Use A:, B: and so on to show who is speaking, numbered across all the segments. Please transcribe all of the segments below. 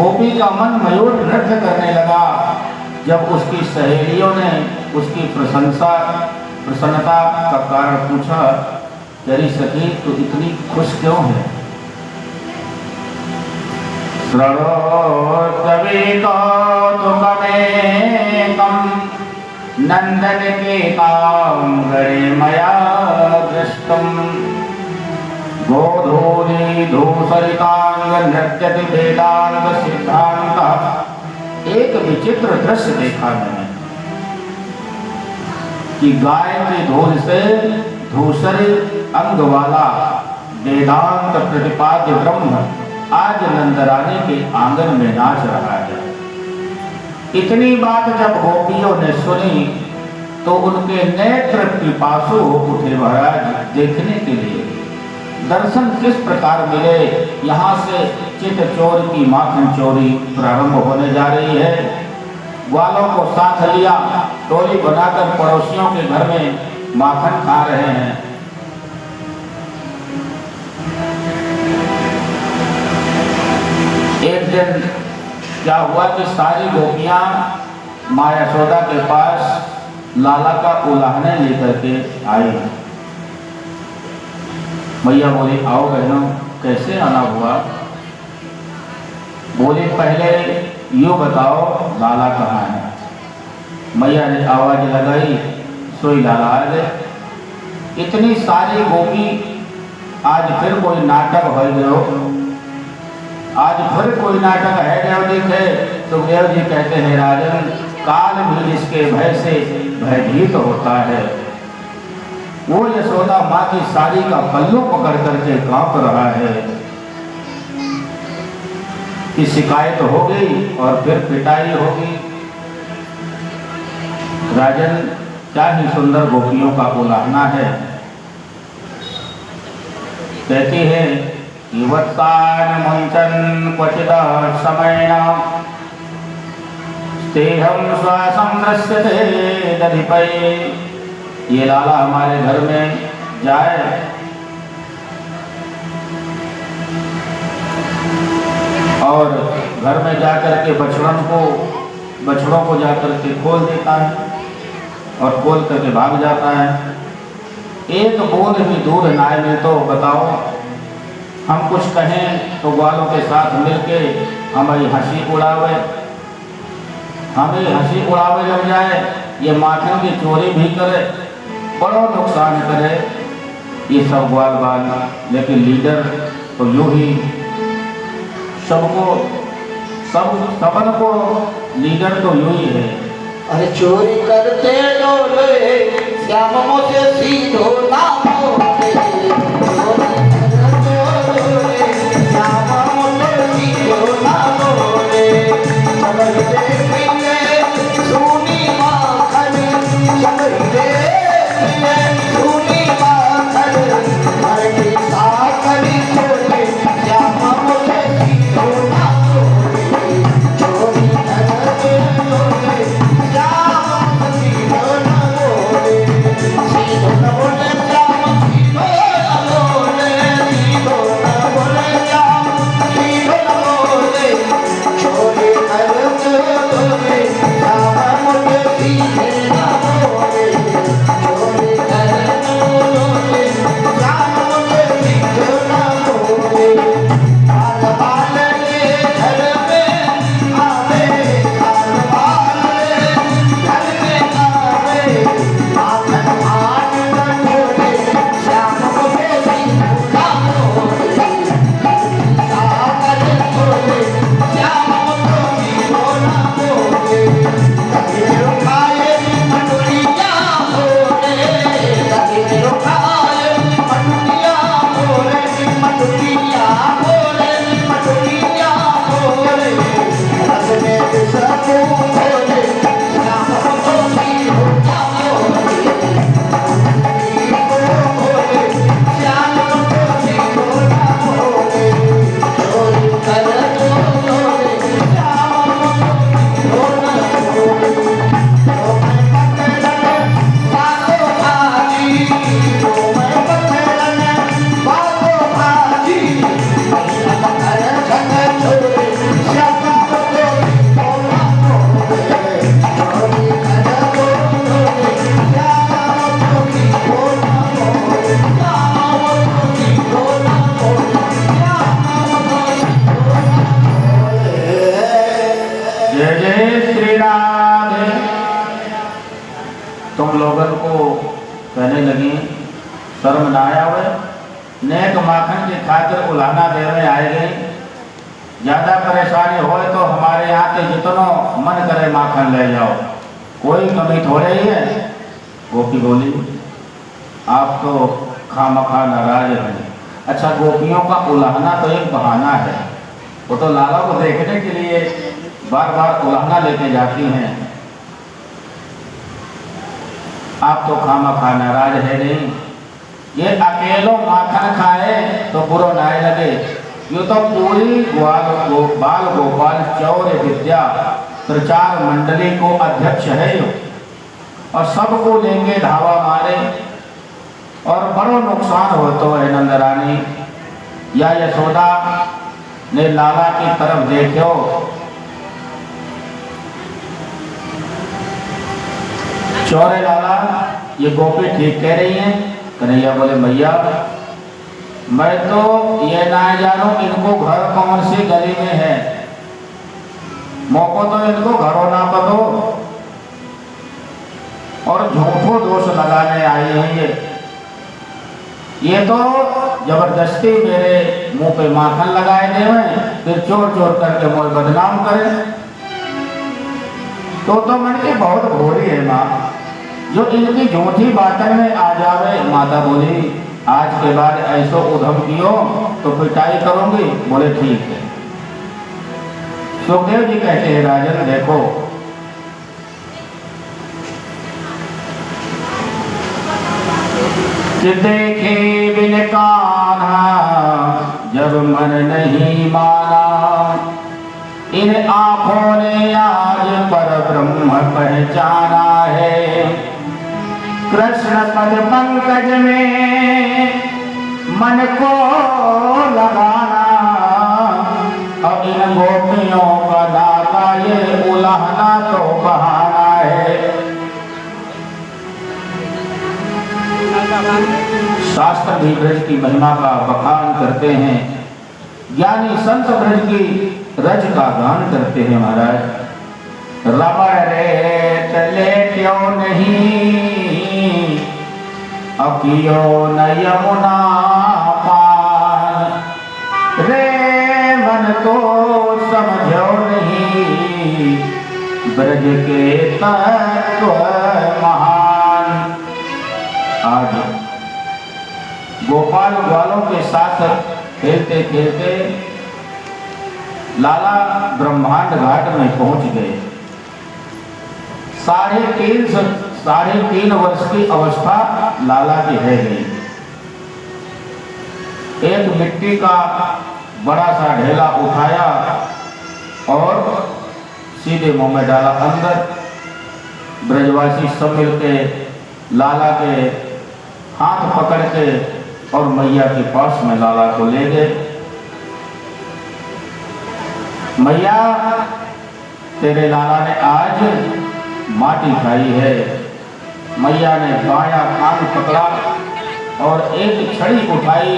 A: गोपी का मन मयूर नृत्य करने लगा। जब उसकी सहेलियों ने उसकी प्रसन्नता का कारण पूछा, तेरी सखी तू इतनी खुश क्यों है? नंदन के काम गणे मया दृष्टम गोधूली धूसरितांग नृत्यति वेदांग सिद्धांत। एक विचित्र दृश्य देखा मैंने कि गाय की धूल से धूसरी अंग वाला वेदांत प्रतिपाद्य ब्रह्म आज नंदरानी के आंगन में नाच रहा है। इतनी बात जब गोपियों ने सुनी तो उनके नेत्र पिपासु हो उठे महाराज देखने के लिए। दर्शन किस प्रकार मिले? यहाँ से चित चोर की माखन चोरी प्रारंभ होने जा रही है। ग्वालों को साथ लिया, टोली बनाकर पड़ोसियों के घर में माखन खा रहे हैं। एक दिन क्या हुआ कि सारी गोपियां माँ यशोदा के पास लाला का उलाहने लेकर के आई। मैया बोली, आओ बहनों, कैसे आना हुआ? बोली, पहले यूँ बताओ लाला कहाँ है? मैया ने आवाज लगाई, सोई लाला आ गए। इतनी सारी गोपी आज फिर कोई नाटक हो गयो, आज फिर कोई नाटक है देव जी। सुखदेव जी कहते हैं, राजन, काल भी इसके भय से भयभीत होता है। वो यशोदा माँ की साड़ी का पल्लू पकड़ करके कांप रहा है कि शिकायत हो गई और फिर पिटाई होगी। राजन, क्या ही सुंदर गोपियों का उलाहना है। कहती है, युवत्सान मुंचन क्वचिद समयेन स्तेहं श्वासं नश्यते दधिपये। ये लाला हमारे घर में जाए और घर में जाकर के बछड़ों को जाकर के खोल देता है और खोल करके भाग जाता है। एक बूंद भी दूध ना मिले तो बताओ, हम कुछ कहें तो ग्वालों के साथ मिलके हमारी हंसी उड़ावे, हमें हंसी उड़ावे लग जाए। ये माखन की चोरी भी करे, बड़ा नुकसान करे ये सब ग्वाल बाल। लेकिन लीडर तो यूं ही सबन को लीडर तो यूं ही है।
B: अरे चोरी करते डोले श्याम मुझे सीधो ना मोले।
A: लोगन को कहने लगी शर्म ना आवे, नेक माखन की खातिर उलाहना देवे आए गई। ज़्यादा परेशानी होए तो हमारे यहाँ के जितनो मन करे माखन ले जाओ, कोई कमी थोड़े ही है। गोपी बोली आप तो खामखा नाराज हैं। अच्छा, गोपियों का उलाहना तो एक बहाना है, वो तो लाला को देखने के लिए बार बार उलाहना लेके जाती हैं। आप तो खामखा नाराज है नहीं, ये अकेलो माखन खाए तो बुरो ना लगे। ये तो पूरी बाल गोपाल चौर विद्या प्रचार मंडली को अध्यक्ष है यो, और सबको लेंगे धावा मारे और बड़ो नुकसान हो तो है। नंदरानी या यशोदा ने लाला की तरफ देखो, चौरे लाला ये गोपी ठीक कह रही हैं। कन्हैया बोले मैया मैं तो ये ना जानू इनको घर कौन सी गली में है, मौको तो इनको घरों ना बदो और झूठो दोष लगाने आई है। ये तो जबरदस्ती मेरे मुंह पे माखन लगाए देवे, फिर चोर चोर करके मुझे बदनाम करे। तो मन की बहुत भोरी है माँ, जो इनकी झूठी बातन में आ जावे। माता बोली आज के बाद ऐसो उधम कियो तो पिटाई करूंगी। बोले ठीक है। सुखदेव जी कहते हैं राजन देखो, कि देखे बिन कान्हा जब मन नहीं माना, इन आंखों ने आज पर ब्रह्म पहचाना है। कृष्ण पद पंकज में मन को लगाना, अब इन गोपियों का दाता ये उलाहना तो बहाना है। शास्त्र भी ब्रज की महिमा का बखान करते हैं, ज्ञानी संत ब्रज की रज का गान करते हैं। महाराज रमण रेत ले क्यों नहीं, अकियो न यमुना पान, रे मन तो समझो नहीं, ब्रज के तत्व महान। आज गोपाल ग्वालों के साथ खेलते खेलते लाला ब्रह्मांड घाट में पहुंच गए। 3.5 वर्ष की अवस्था लाला की है गई। एक मिट्टी का बड़ा सा ढेला उठाया और सीधे मुंह में डाला अंदर। ब्रजवासी सब मिलके लाला के हाथ पकड़ के और मैया के पास में लाला को ले गए। मैया तेरे लाला ने आज माटी खाई है। मैया ने बाया कान पकड़ा और एक छड़ी उठाई,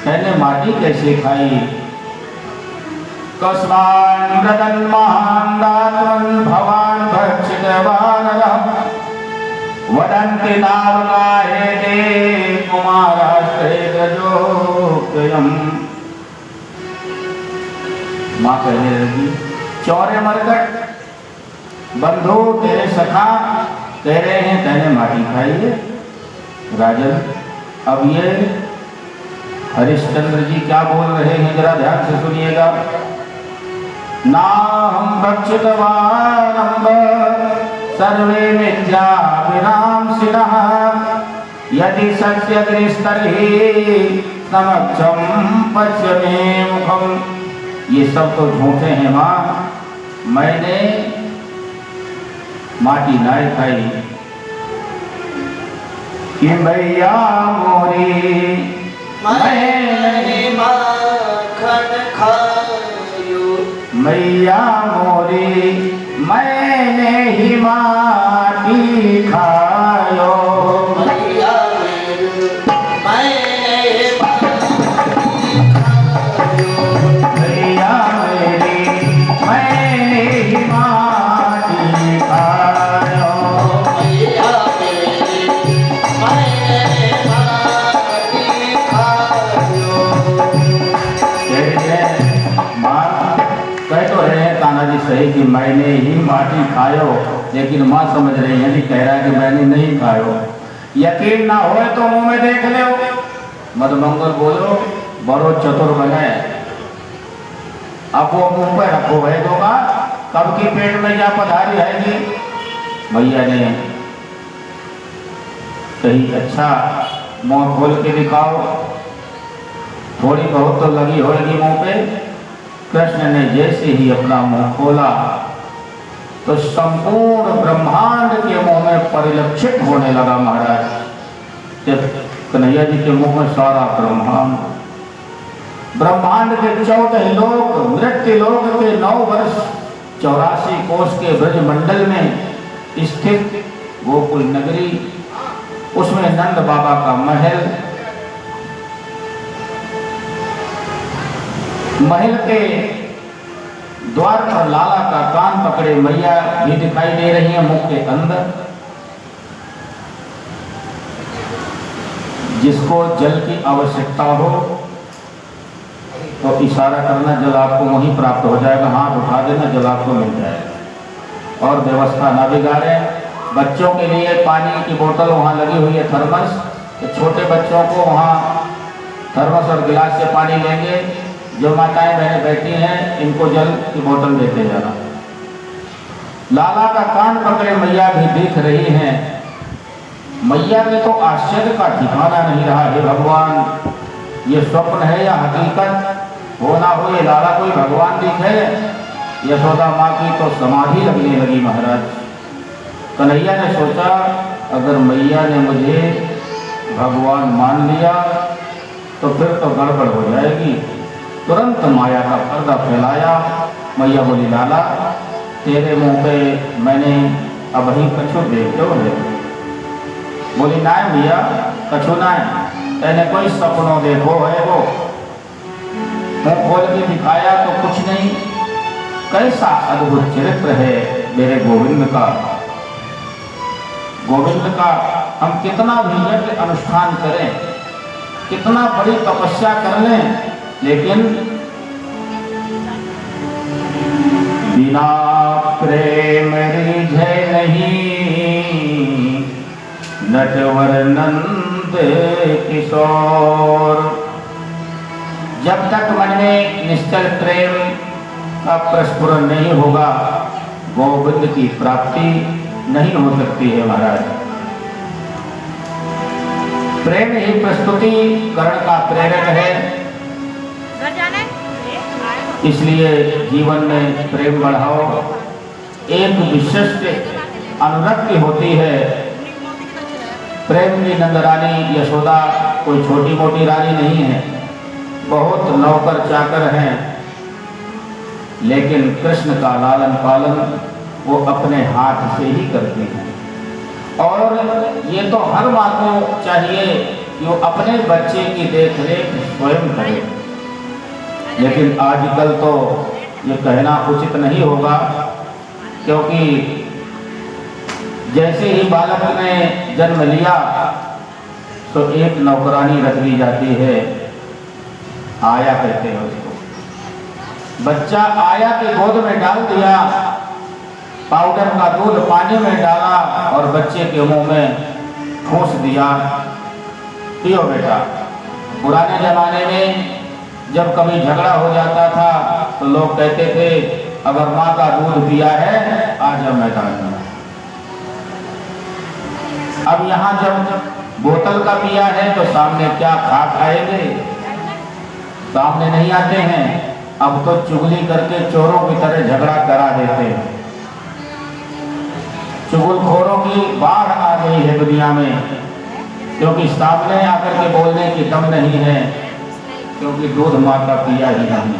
A: कहने माटी कैसे खाई। कस्मान मृदन महान दातन भवान भक्षितवान वदन्ति नावगाहे दे कुमारास्ते गजोक्यम। माँ कहने लगी चौरे मरकट बंधु तेरे सखा कह रहे हैं कहने माटी खाई है। राजन अब ये हरिश्चंद्र जी क्या बोल रहे हैं जरा ध्यान से सुनिएगा। ना हम भक्षितवानंब सर्वे मिथ्या विनाम सिनः, यदि सत्य दृष्टि समक्षम पश्यमे मुखम। ये सब तो झूठे हैं माँ, मैंने माटी नाय खाई। कि मैया मोरी
B: मैंने माखन खायो,
A: मैया मोरी मैंने ही माटी खायो।
B: मैया मेरी मैंने माखन खायो,
A: मैया मेरी मैंने ही माटी खायो।
B: मैया मेरी
A: कह तो रहे हैं कान्हा जी सही कि मैंने ही माटी खायो, लेकिन माँ समझ रही है कि कह रहा है कि मैंने नहीं खायो। यकीन ना हो तो मुंह में देख लो। मदमंगल बोलो बड़ो चतुर बने, अब वो मुंह पे रखो भेदों का, कब की पेट में जा पधारी है। भैया ने कही अच्छा मुंह खोल के दिखाओ, थोड़ी बहुत तो लगी होगी मुंह पे। कृष्ण ने जैसे ही अपना मुंह खोला तो संपूर्ण ब्रह्मांड के मुंह में परिलक्षित होने लगा महाराज। जब कन्हैया जी के मुंह में सारा ब्रह्मांड, ब्रह्मांड के 14 लोक, मृत्यु लोक के 9 वर्ष 84 कोष के ब्रजमंडल में स्थित गोकुल नगरी, उसमें नंद बाबा का महल, महल के द्वार पर लाला का कान पकड़े मैया भी दिखाई दे रही है मुख के अंदर। जिसको जल की आवश्यकता हो तो इशारा करना, जल आपको वहीं प्राप्त हो जाएगा, हाथ उठा देना, जल आपको मिल जाएगा। और व्यवस्था ना बिगाड़ें। बच्चों के लिए पानी की बोतल वहाँ लगी हुई है, थर्मस, तो छोटे बच्चों को वहाँ थर्मस और गिलास से पानी लेंगे। जो माताएं बहनें बैठी हैं इनको जल की बोतल देते जाना। लाला का कान पकड़े मैया भी दिख रही हैं। मैया में तो आश्चर्य का ठिकाना नहीं रहा। हे भगवान, ये स्वप्न है या हकीकत? हो ना हो ये लाला कोई भगवान दिखे। यशोदा माँ की तो समाधि लगने लगी महाराज। कन्हैया ने सोचा अगर मैया ने मुझे भगवान मान लिया तो फिर तो गड़बड़ हो जाएगी। तुरंत माया का पर्दा फैलाया। मैया बोली लाला तेरे मुंह पे मैंने अब ही कछु देखो है। बोली ना भैया कछु ना है, तेने कोई सपनों देखो है। वो मुंह खोल के दिखाया तो कुछ नहीं। कैसा अद्भुत चरित्र है मेरे गोविंद का। गोविंद का हम कितना भी यज्ञ अनुष्ठान करें, कितना बड़ी तपस्या कर लें, लेकिन बिना प्रेम रिझे नहीं नटवर नंद किशोर। जब तक मन में निश्चल प्रेम का प्रस्फुरन नहीं होगा गोविंद की प्राप्ति नहीं हो सकती है महाराज। प्रेम ही प्रस्तुति करण का प्रेरक है। इसलिए जीवन में प्रेम बढ़ाओ। एक विशिष्ट अनुरक्ति होती है। प्रेम की नंदरानी यशोदा कोई छोटी मोटी रानी नहीं है, बहुत नौकर चाकर हैं, लेकिन कृष्ण का लालन पालन वो अपने हाथ से ही करती हैं। और ये तो हर माँ को चाहिए कि वो अपने बच्चे की देखरेख स्वयं करे। लेकिन आजकल तो ये कहना उचित नहीं होगा, क्योंकि जैसे ही बालक ने जन्म लिया तो एक नौकरानी रख दी जाती है, आया कहते हैं उसको। बच्चा आया के गोद में डाल दिया, पाउडर का दूध पानी में डाला और बच्चे के मुंह में ठूस दिया, पियो बेटा। पुराने जमाने में जब कभी झगड़ा हो जाता था तो लोग कहते थे अगर माँ का दूध पिया है आजा मैदान में। अब यहाँ जब बोतल का पिया है तो सामने क्या खा खाएंगे, सामने नहीं आते हैं। अब तो चुगली करके चोरों की तरह झगड़ा करा देते हैं। चुगलखोरों की बाढ़ आ गई है दुनिया में, क्योंकि सामने आकर के बोलने की दम नहीं है, क्योंकि दूध माँ का पिया ही नहीं है।